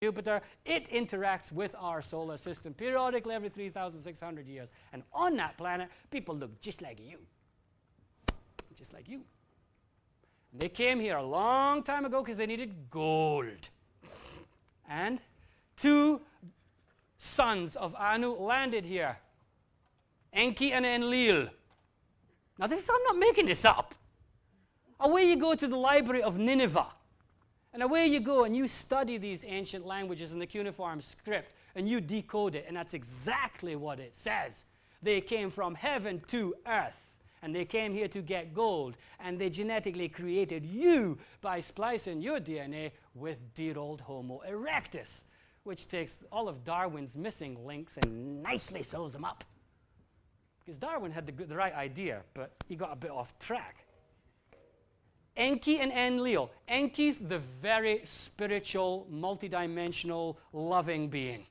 Jupiter. It interacts with our solar system periodically every 3,600 years. And on that planet, people look just like you. Just like you. And they came here a long time ago because they needed gold. And 2 sons of Anu landed here. Enki and Enlil. Now, I'm not making this up. Away you go to the library of Nineveh. And away you go and you study these ancient languages in the cuneiform script and you decode it, and that's exactly what it says. They came from heaven to earth, and they came here to get gold, and they genetically created you by splicing your DNA with dear old Homo erectus, which takes all of Darwin's missing links and nicely sews them up. Because Darwin had the right idea, but he got a bit off track. Enki and Enlil. Enki's the very spiritual, multidimensional, loving being.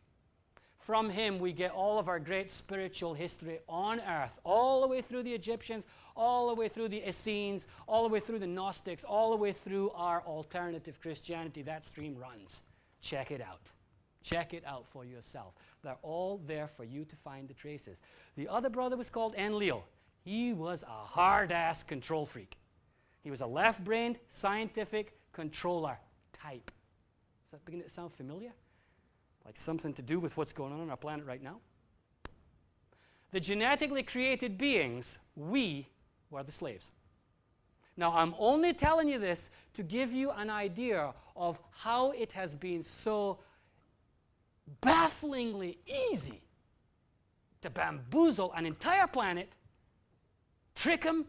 From him, we get all of our great spiritual history on earth, all the way through the Egyptians, all the way through the Essenes, all the way through the Gnostics, all the way through our alternative Christianity. That stream runs. Check it out. Check it out for yourself. They're all there for you to find the traces. The other brother was called Enlil. He was a hard-ass control freak. He was a left-brained, scientific controller type. Does that begin to sound familiar? Like something to do with what's going on our planet right now? The genetically created beings, we were the slaves. Now, I'm only telling you this to give you an idea of how it has been so bafflingly easy to bamboozle an entire planet, trick them,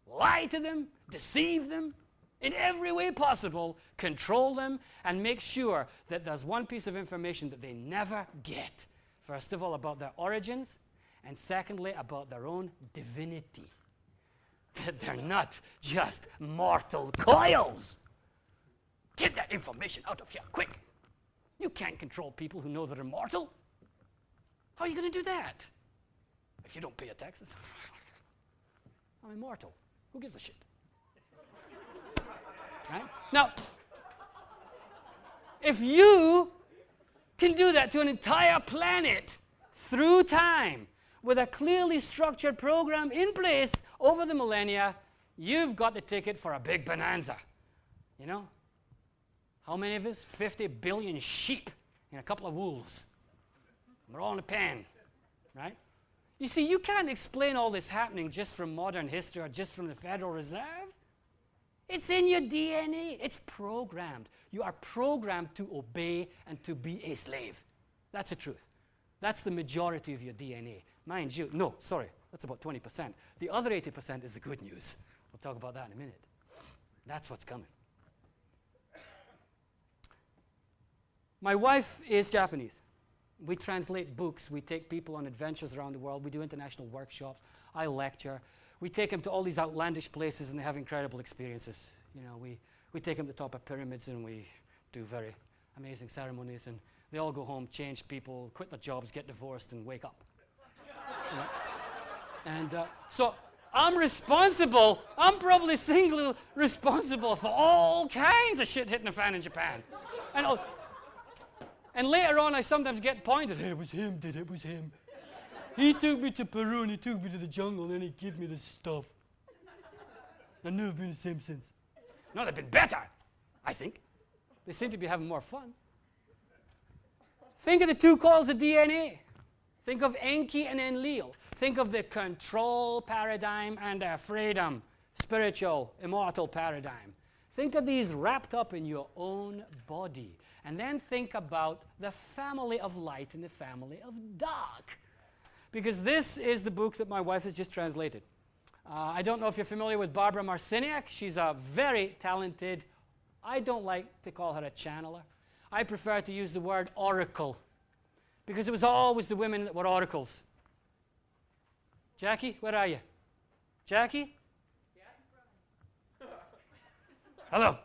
lie to them, deceive them in every way possible, control them, and make sure that there's one piece of information that they never get. First of all, about their origins, and secondly, about their own divinity. That they're not just mortal coils. Get that information out of here, quick. You can't control people who know they're immortal. How are you going to do that? If you don't pay your taxes. I'm immortal. Who gives a shit? Right? Now, if you can do that to an entire planet through time with a clearly structured program in place over the millennia, you've got the ticket for a big bonanza. You know? How many of us? 50 billion sheep and a couple of wolves. We're all in a pen, right? You see, you can't explain all this happening just from modern history or just from the Federal Reserve. It's in your DNA. It's programmed. You are programmed to obey and to be a slave. That's the truth. That's the majority of your DNA. Mind you, no, sorry, that's about 20%. The other 80% is the good news. We'll talk about that in a minute. That's what's coming. My wife is Japanese. We translate books. We take people on adventures around the world. We do international workshops. I lecture. We take them to all these outlandish places, and they have incredible experiences. You know, we take them to the top of pyramids, and we do very amazing ceremonies, and they all go home, change people, quit their jobs, get divorced, and wake up. You know? And so I'm responsible. I'm probably singly responsible for all kinds of shit hitting the fan in Japan. And later on, I sometimes get pointed, hey, it was him, did it? It was him. He took me to Peru, and he took me to the jungle, and then he gave me this stuff. I've never been the same since. No, they've been better, I think. They seem to be having more fun. Think of the 2 coils of DNA. Think of Enki and Enlil. Think of the control paradigm and the freedom, spiritual, immortal paradigm. Think of these wrapped up in your own body. And then think about the family of light and the family of dark. Because this is the book that my wife has just translated. I don't know if you're familiar with Barbara Marciniak. She's a very talented, I don't like to call her a channeler. I prefer to use the word oracle. Because it was always the women that were oracles. Jackie, where are you? Jackie? Hello.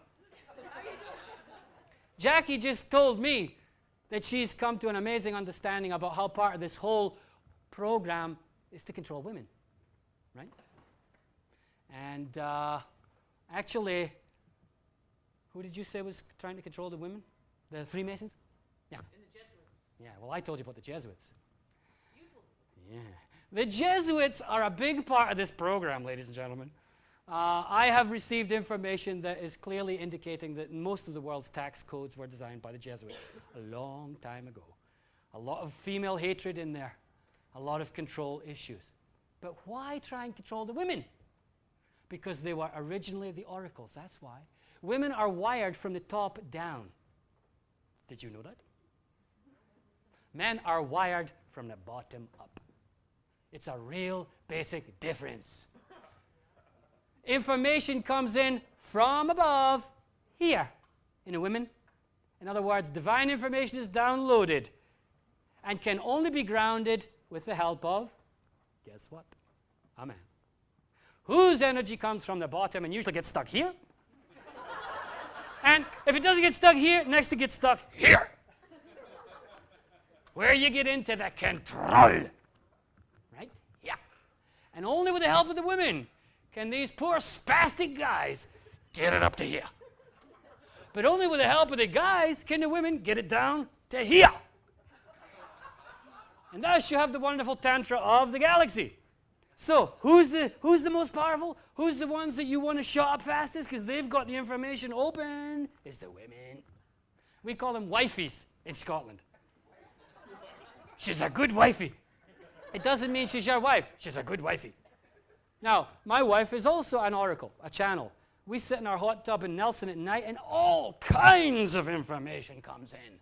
Jackie just told me that she's come to an amazing understanding about how part of this whole program is to control women, right? And actually, who did you say was trying to control the women? The Freemasons? Yeah. In the Jesuits. Yeah, well, I told you about the Jesuits. You told me. Yeah. The Jesuits are a big part of this program, ladies and gentlemen. I have received information that is clearly indicating that most of the world's tax codes were designed by the Jesuits a long time ago. A lot of female hatred in there, a lot of control issues. But why try and control the women? Because they were originally the oracles, that's why. Women are wired from the top down. Did you know that? Men are wired from the bottom up. It's a real basic difference. Information comes in from above here in a woman. In other words, divine information is downloaded and can only be grounded with the help of, guess what? A man. Whose energy comes from the bottom and usually gets stuck here. And if it doesn't get stuck here, next it gets stuck here. Where you get into the control. Right? Yeah. And only with the help of the women can these poor spastic guys get it up to here. But only with the help of the guys can the women get it down to here. And thus you have the wonderful tantra of the galaxy. So who's the most powerful? Who's the ones that you want to shut up fastest because they've got the information open? It's the women. We call them wifeys in Scotland. She's a good wifey. It doesn't mean she's your wife. She's a good wifey. Now, my wife is also an oracle, a channel. We sit in our hot tub in Nelson at night and all kinds of information comes in.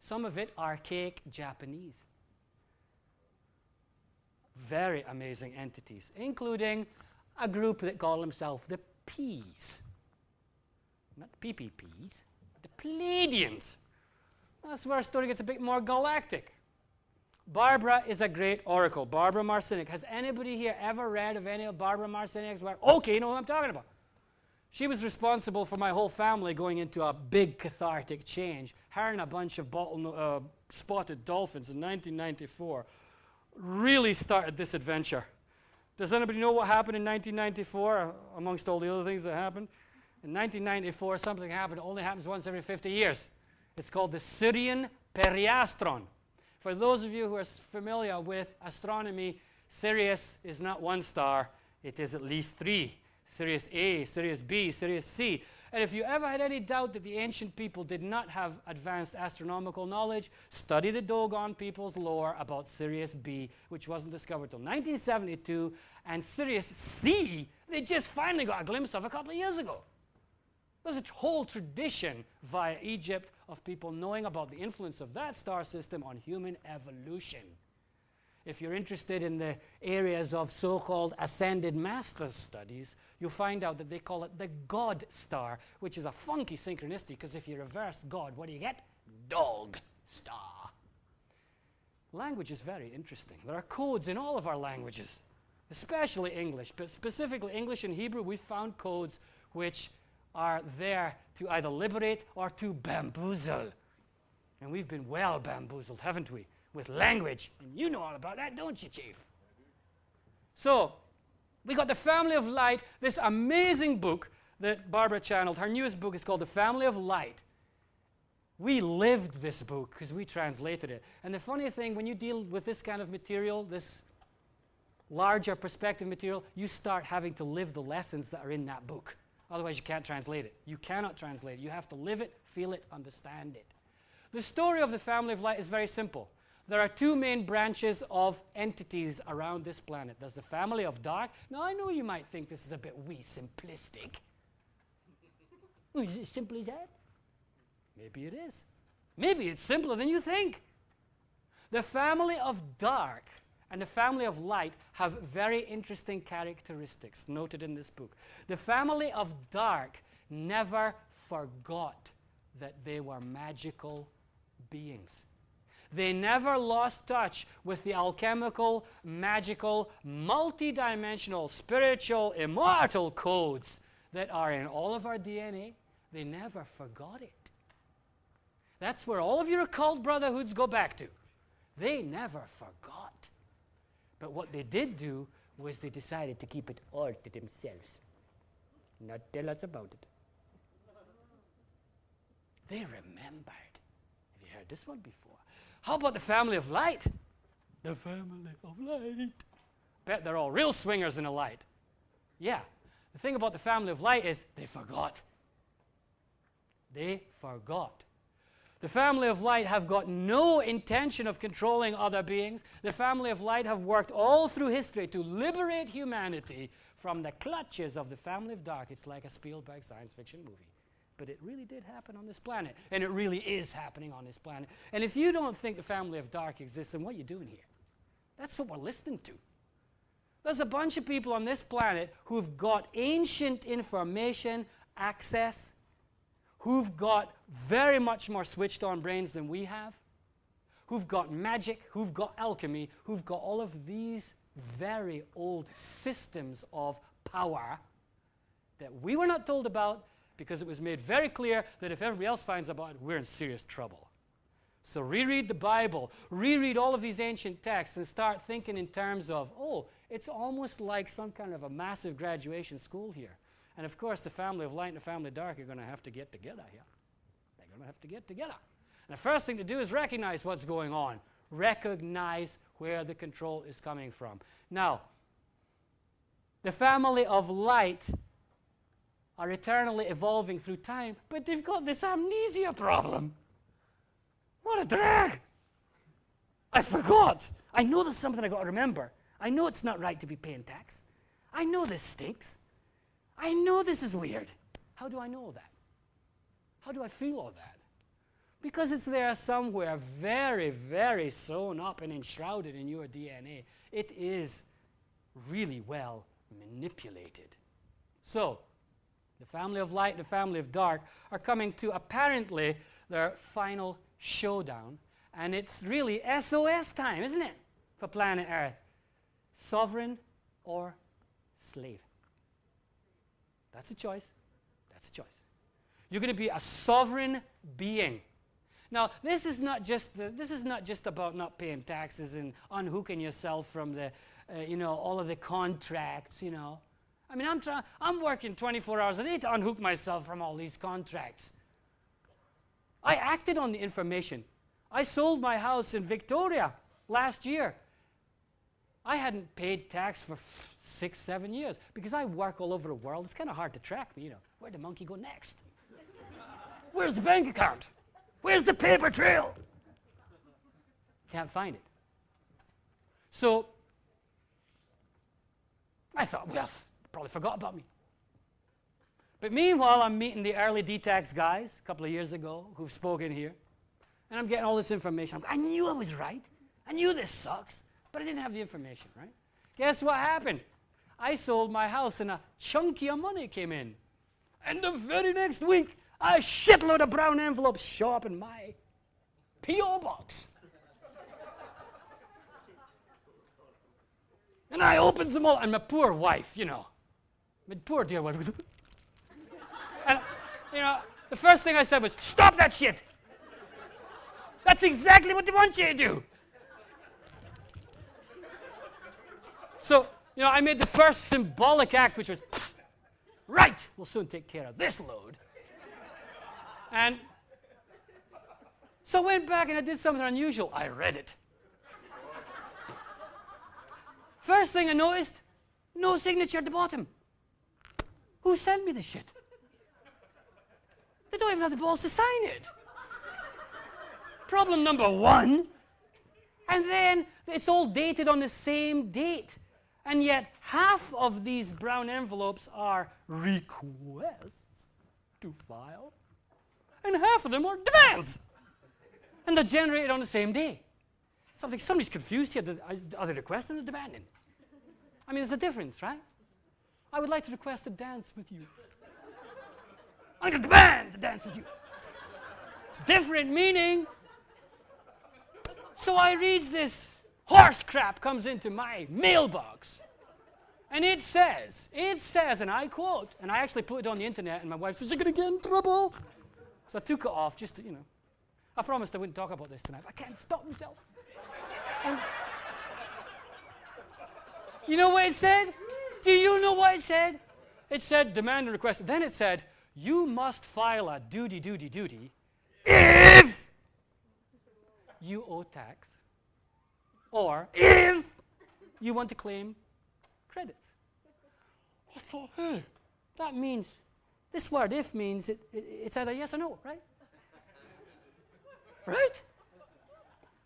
Some of it archaic Japanese. Very amazing entities, including a group that call themselves the P's. Not the PPPs, the Pleiadians. That's where our story gets a bit more galactic. Barbara is a great oracle. Barbara Marcinic. Has anybody here ever read of any of Barbara Marcinic's work? Okay, you know who I'm talking about. She was responsible for my whole family going into a big cathartic change. Her and a bunch of spotted dolphins in 1994 really started this adventure. Does anybody know what happened in 1994, amongst all the other things that happened? In 1994, something happened. It only happens once every 50 years. It's called the Syrian Periastron. For those of you who are familiar with astronomy, Sirius is not one star. It is at least three. Sirius A, Sirius B, Sirius C. And if you ever had any doubt that the ancient people did not have advanced astronomical knowledge, study the Dogon people's lore about Sirius B, which wasn't discovered until 1972, and Sirius C, they just finally got a glimpse of a couple of years ago. There's a whole tradition via Egypt of people knowing about the influence of that star system on human evolution. If you're interested in the areas of so-called ascended masters studies, you'll find out that they call it the God star, which is a funky synchronicity, because if you reverse God, what do you get? Dog star. Language is very interesting. There are codes in all of our languages, especially English, but specifically English and Hebrew, we've found codes which are there to either liberate or to bamboozle. And we've been well bamboozled, haven't we, with language? And you know all about that, don't you, Chief? So, we got the Family of Light, this amazing book that Barbara channeled. Her newest book is called The Family of Light. We lived this book because we translated it. And the funny thing, when you deal with this kind of material, this larger perspective material, you start having to live the lessons that are in that book. Otherwise, you can't translate it. You cannot translate it. You have to live it, feel it, understand it. The story of the Family of Light is very simple. There are two main branches of entities around this planet. There's the family of dark. Now, I know you might think this is a bit wee simplistic. Oh, is it as simple as that? Maybe it is. Maybe it's simpler than you think. The family of dark and the family of light have very interesting characteristics noted in this book. The family of dark never forgot that they were magical beings. They never lost touch with the alchemical, magical, multidimensional, spiritual, immortal codes that are in all of our DNA. They never forgot it. That's where all of your occult brotherhoods go back to. They never forgot. But what they did do was they decided to keep it all to themselves, not tell us about it. They remembered. Have you heard this one before. How about the family of light? The family of light. Bet they're all real swingers in the light. Yeah. The thing about the family of light is they forgot. They forgot. The family of light have got no intention of controlling other beings. The family of light have worked all through history to liberate humanity from the clutches of the family of dark. It's like a Spielberg science fiction movie. But it really did happen on this planet. And it really is happening on this planet. And if you don't think the family of dark exists, then what are you doing here? That's what we're listening to. There's a bunch of people on this planet who've got ancient information access, who've got very much more switched on brains than we have, who've got magic, who've got alchemy, who've got all of these very old systems of power that we were not told about because it was made very clear that if everybody else finds about it, we're in serious trouble. So reread the Bible, reread all of these ancient texts and start thinking in terms of, oh, it's almost like some kind of a massive graduation school here. And of course, the family of light and the family of dark are going to have to get together here. They're going to have to get together. And the first thing to do is recognize what's going on. Recognize where the control is coming from. Now, the family of light are eternally evolving through time, but they've got this amnesia problem. What a drag! I forgot. I know there's something I got to remember. I know it's not right to be paying tax. I know this stinks. I know this is weird. How do I know that? How do I feel all that? Because it's there somewhere very, very sewn up and enshrouded in your DNA. It is really well manipulated. So, the family of light and the family of dark are coming to apparently their final showdown. And it's really SOS time, isn't it? For planet Earth. Sovereign or slave. That's a choice. That's a choice. You're going to be a sovereign being. Now, this is not just about not paying taxes and unhooking yourself from the, all of the contracts. I mean, I'm working 24 hours a day to unhook myself from all these contracts. I acted on the information. I sold my house in Victoria last year. I hadn't paid tax for 6-7 years because I work all over the world. It's kind of hard to track me, Where'd the monkey go next? Where's the bank account? Where's the paper trail? Can't find it. So I thought, well, probably forgot about me. But meanwhile, I'm meeting the early DTAX guys a couple of years ago who've spoken here. And I'm getting all this information. I knew I was right. I knew this sucks. But I didn't have the information, right? Guess what happened? I sold my house and a chunky of money came in. And the very next week, a shitload of brown envelopes show up in my P.O. box. And I opened them all, and my poor wife, my poor dear wife. And, the first thing I said was, stop that shit. That's exactly what they want you to do. So, I made the first symbolic act, which was, right, we'll soon take care of this load. And so I went back and I did something unusual. I read it. First thing I noticed, no signature at the bottom. Who sent me this shit? They don't even have the balls to sign it. Problem number one. And then it's all dated on the same date. And yet half of these brown envelopes are requests to file. And half of them are demands. And they're generated on the same day. Somebody's confused here. Are they requesting or demanding? I mean, there's a difference, right? I would like to request a dance with you. I'm going to demand to dance with you. It's different meaning. So I read this horse crap comes into my mailbox. And it says, and I quote, and I actually put it on the internet, and my wife says, you're going to get in trouble. So I took it off just to, I promised I wouldn't talk about this tonight. I can't stop myself. And you know what it said? Do you know what it said? It said, demand and request. Then it said, you must file a duty if you owe tax, or if you want to claim credits. I thought, hey, that means, this word if means it's either yes or no, right? Right?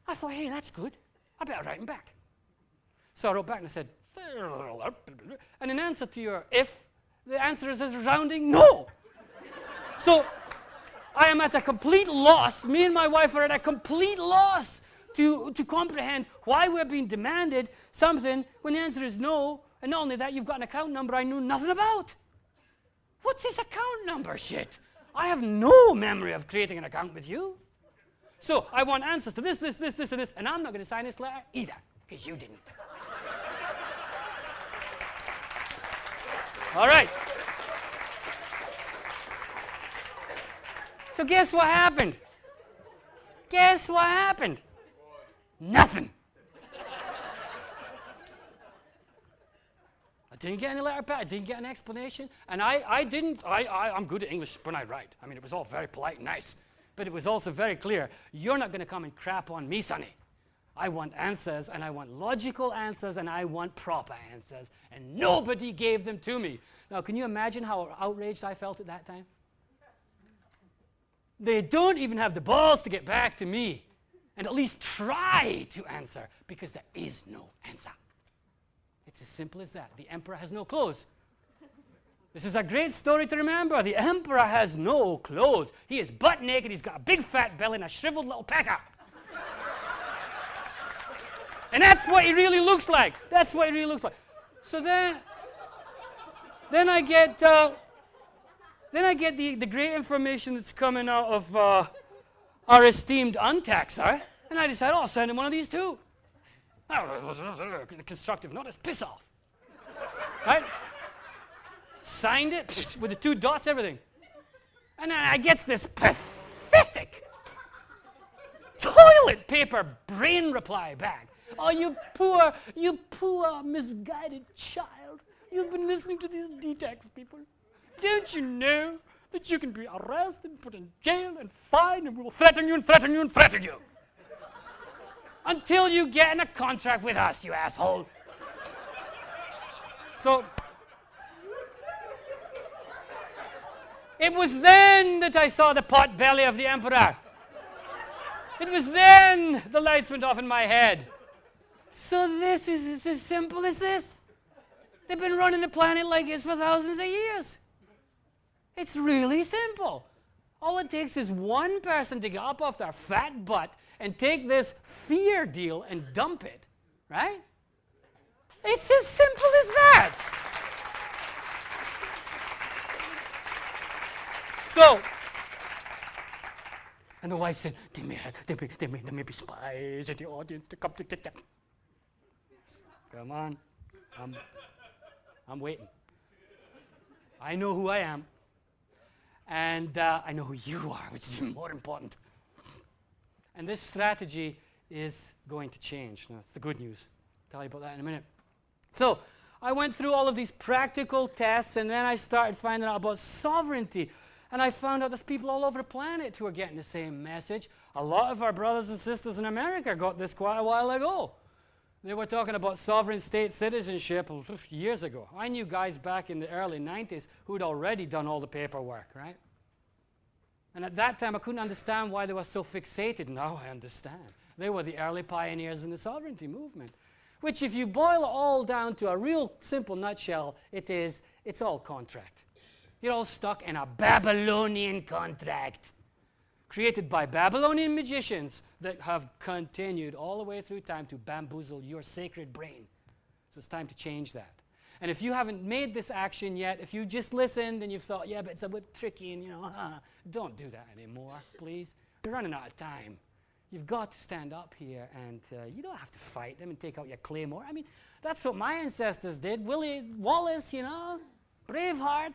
I thought, hey, that's good. I better write him back. So I wrote back and I said, and in answer to your if, the answer is as resounding no. So I am at a complete loss. Me and my wife are at a complete loss to comprehend why we're being demanded something when the answer is no. And not only that, you've got an account number I knew nothing about. What's this account number shit? I have no memory of creating an account with you. So I want answers to this, and this, and I'm not going to sign this letter either, because you didn't. All right. So guess what happened? Guess what happened? Nothing. I didn't get any letter back. I didn't get an explanation. And I'm good at English when I write. I mean, it was all very polite and nice. But it was also very clear, you're not going to come and crap on me, sonny. I want answers, and I want logical answers, and I want proper answers. And nobody gave them to me. Now, can you imagine how outraged I felt at that time? They don't even have the balls to get back to me and at least try to answer, because there is no answer. It's as simple as that. The emperor has no clothes. This is a great story to remember. The emperor has no clothes. He is butt naked. He's got a big fat belly and a shriveled little pecker. And that's what he really looks like. That's what he really looks like. So then I get the great information that's coming out of our esteemed untaxer, and I decide, I'll send him one of these too. Constructive notice, piss off. Right? Signed it with the 2 dots, everything. And then I get this pathetic toilet paper brain reply back. Oh, you poor misguided child. You've been listening to these detax people. Don't you know that you can be arrested, put in jail, and fined, and we will threaten you and threaten you and threaten you until you get in a contract with us, you asshole. So it was then that I saw the pot belly of the emperor. It was then the lights went off in my head. So this is as simple as this. They've been running the planet like this for thousands of years. It's really simple. All it takes is one person to get up off their fat butt and take this fear deal and dump it, right? It's as simple as that. So, and the wife said, there may be spies in the audience to come to get them. Come on, I'm waiting. I know who I am, and I know who you are, which is more important. And this strategy is going to change. Now, that's the good news. I'll tell you about that in a minute. So, I went through all of these practical tests, and then I started finding out about sovereignty. And I found out there's people all over the planet who are getting the same message. A lot of our brothers and sisters in America got this quite a while ago. They were talking about sovereign state citizenship years ago. I knew guys back in the early 90s who'd already done all the paperwork, right? And at that time, I couldn't understand why they were so fixated. Now I understand. They were the early pioneers in the sovereignty movement, which if you boil it all down to a real simple nutshell, it's all contract. You're all stuck in a Babylonian contract created by Babylonian magicians that have continued all the way through time to bamboozle your sacred brain. So it's time to change that. And if you haven't made this action yet, if you just listened and you've thought, yeah, but it's a bit tricky and, don't do that anymore, please. You're running out of time. You've got to stand up here, and you don't have to fight them and take out your claymore. I mean, that's what my ancestors did. Willie Wallace, Braveheart.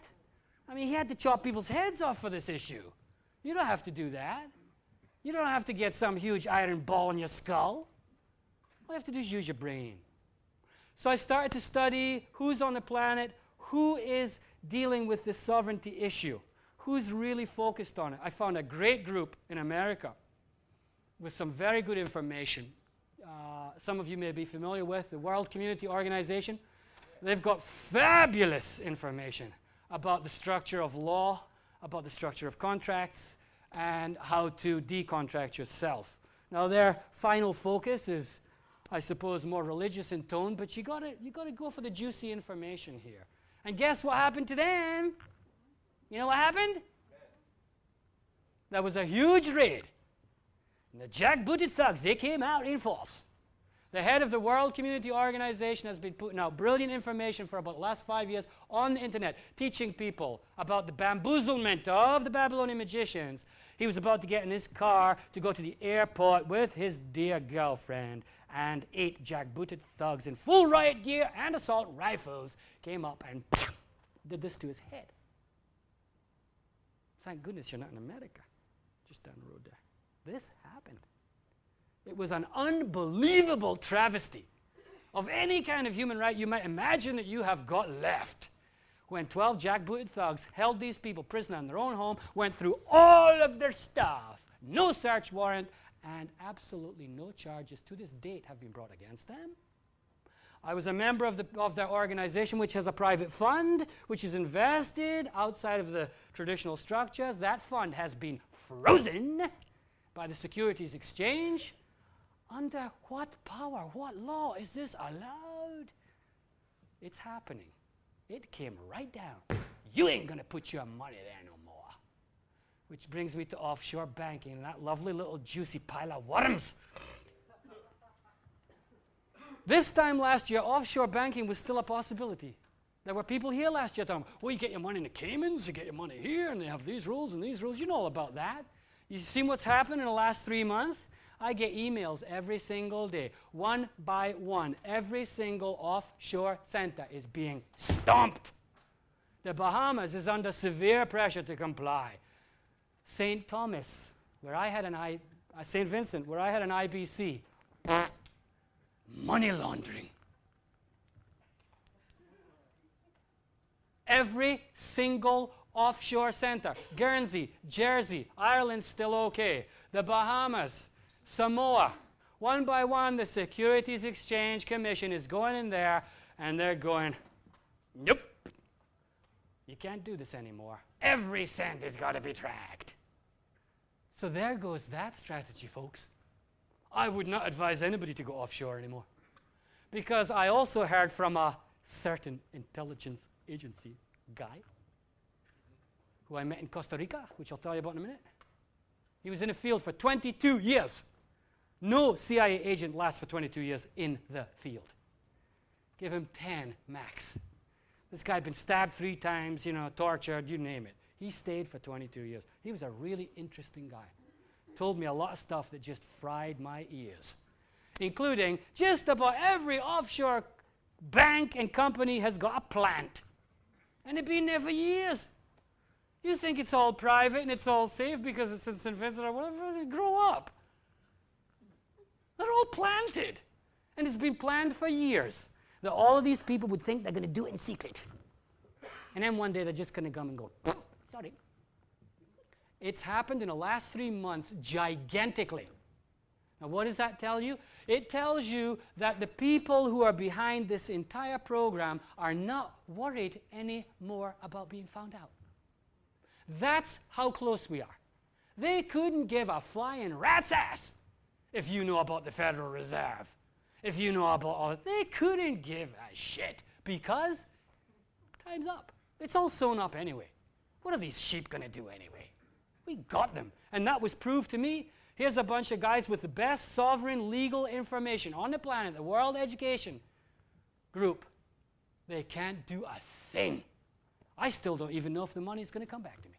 I mean, he had to chop people's heads off for this issue. You don't have to do that. You don't have to get some huge iron ball in your skull. All you have to do is use your brain. So I started to study who's on the planet, who is dealing with this sovereignty issue, who's really focused on it. I found a great group in America. with some very good information. Some of you may be familiar with the World Community Organization. They've got fabulous information about the structure of law, about the structure of contracts, and how to decontract yourself. Now, their final focus is, I suppose, more religious in tone, but you gotta go for the juicy information here. And guess what happened to them? You know what happened? There was a huge raid. And the jackbooted thugs, they came out in force. The head of the World Community Organization has been putting out brilliant information for about the last 5 years on the internet, teaching people about the bamboozlement of the Babylonian magicians. He was about to get in his car to go to the airport with his dear girlfriend, and 8 jackbooted thugs in full riot gear and assault rifles came up and did this to his head. Thank goodness you're not in America, just down the road there. This happened. It was an unbelievable travesty of any kind of human right you might imagine that you have got left. When 12 jackbooted thugs held these people prisoner in their own home, went through all of their stuff, no search warrant, and absolutely no charges to this date have been brought against them. I was a member of their organization, which has a private fund, which is invested outside of the traditional structures. That fund has been frozen by the Securities Exchange. Under what power, what law is this allowed? It's happening. It came right down. You ain't going to put your money there no more. Which brings me to offshore banking and that lovely little juicy pile of worms. This time last year, offshore banking was still a possibility. There were people here last year talking, well, you get your money in the Caymans, you get your money here, and they have these rules and these rules. You know all about that. You see what's happened in the last 3 months? I get emails every single day, one by one. Every single offshore center is being stomped. The Bahamas is under severe pressure to comply. St. Thomas, where I had St. Vincent, where I had an IBC, money laundering. Every single offshore center, Guernsey, Jersey, Ireland still okay. The Bahamas, Samoa, one by one, the Securities Exchange Commission is going in there and they're going, nope, you can't do this anymore. Every cent has got to be tracked. So there goes that strategy, folks. I would not advise anybody to go offshore anymore, because I also heard from a certain intelligence agency guy who I met in Costa Rica, which I'll tell you about in a minute. He was in the field for 22 years. No CIA agent lasts for 22 years in the field. Give him 10 max. This guy had been stabbed 3 times, tortured, you name it. He stayed for 22 years. He was a really interesting guy. Told me a lot of stuff that just fried my ears, including just about every offshore bank and company has got a plant. And they've been there for years. You think it's all private and it's all safe because it's in St. Vincent or whatever. Grow up. They're all planted. And it's been planned for years. That all of these people would think they're going to do it in secret. And then one day they're just going to come and go, sorry. It's happened in the last 3 months gigantically. Now what does that tell you? It tells you that the people who are behind this entire program are not worried anymore about being found out. That's how close we are. They couldn't give a flying rat's ass if you know about the Federal Reserve, if you know about all that. They couldn't give a shit because time's up. It's all sewn up anyway. What are these sheep going to do anyway? We got them. And that was proved to me. Here's a bunch of guys with the best sovereign legal information on the planet, the World Education Group. They can't do a thing. I still don't even know if the money's going to come back to me.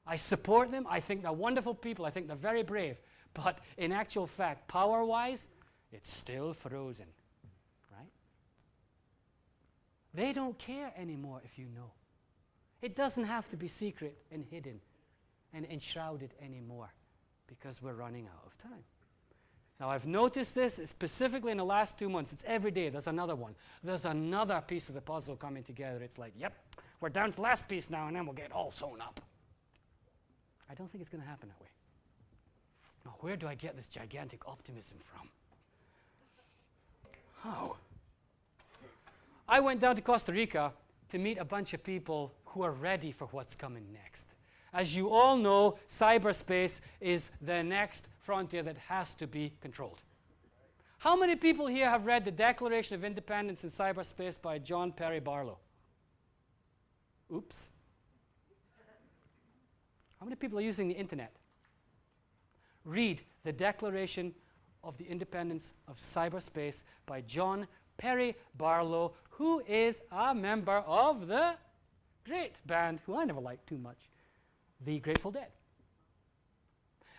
I support them. I think they're wonderful people. I think they're very brave. But in actual fact, power-wise, it's still frozen, right? They don't care anymore if you know. It doesn't have to be secret and hidden and enshrouded anymore because we're running out of time. Now, I've noticed this specifically in the last 2 months. It's every day. There's another one. There's another piece of the puzzle coming together. It's like, yep, we're down to the last piece now, and then we'll get all sewn up. I don't think it's going to happen that way. Now, where do I get this gigantic optimism from? How? I went down to Costa Rica to meet a bunch of people who are ready for what's coming next. As you all know, cyberspace is the next frontier that has to be controlled. How many people here have read the Declaration of Independence in Cyberspace by John Perry Barlow? Oops. How many people are using the internet? Read the Declaration of the Independence of Cyberspace by John Perry Barlow, who is a member of the great band, who I never liked too much, the Grateful Dead.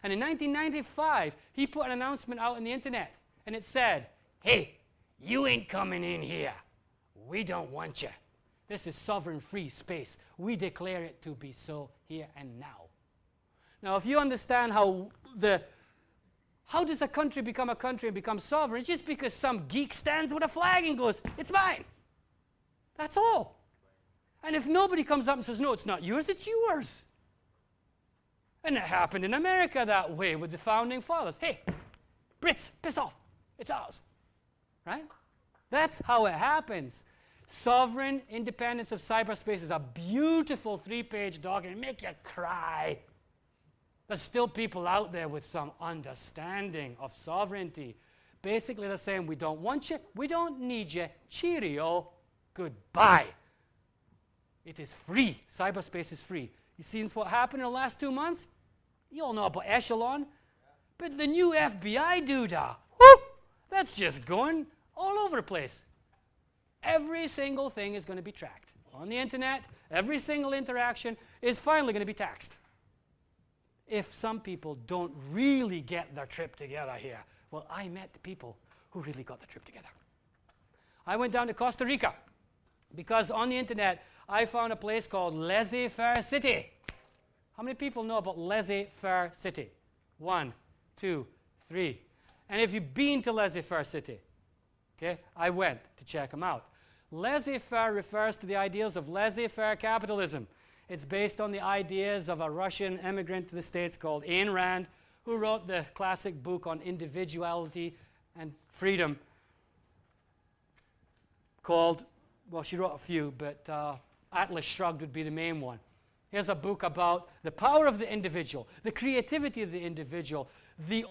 And in 1995, he put an announcement out on the internet, and it said, "Hey, you ain't coming in here. We don't want you. This is sovereign free space. We declare it to be so here and now." Now, if you understand how does a country become a country and become sovereign? It's just because some geek stands with a flag and goes, "It's mine." That's all. And if nobody comes up and says, "No, it's not yours, it's yours." And it happened in America that way with the founding fathers. "Hey, Brits, piss off. It's ours." Right? That's how it happens. Sovereign Independence of Cyberspace is a beautiful 3-page document. Make you cry. There's still people out there with some understanding of sovereignty. Basically, they're saying, we don't want you, we don't need you, cheerio, goodbye. It is free. Cyberspace is free. You seen what happened in the last 2 months? You all know about Echelon. But the new FBI doodah, whoop, that's just going all over the place. Every single thing is going to be tracked. On the internet, every single interaction is finally going to be taxed. If some people don't really get their trip together here. Well, I met the people who really got their trip together. I went down to Costa Rica because on the internet, I found a place called Laissez-Faire City. How many people know about Laissez-Faire City? 1, 2, 3. And if you've been to Laissez-Faire City, okay, I went to check them out. Laissez-faire refers to the ideals of laissez-faire capitalism. It's based on the ideas of a Russian immigrant to the States called Ayn Rand, who wrote the classic book on individuality and freedom called, well, she wrote a few, but Atlas Shrugged would be the main one. Here's a book about the power of the individual, the creativity of the individual, the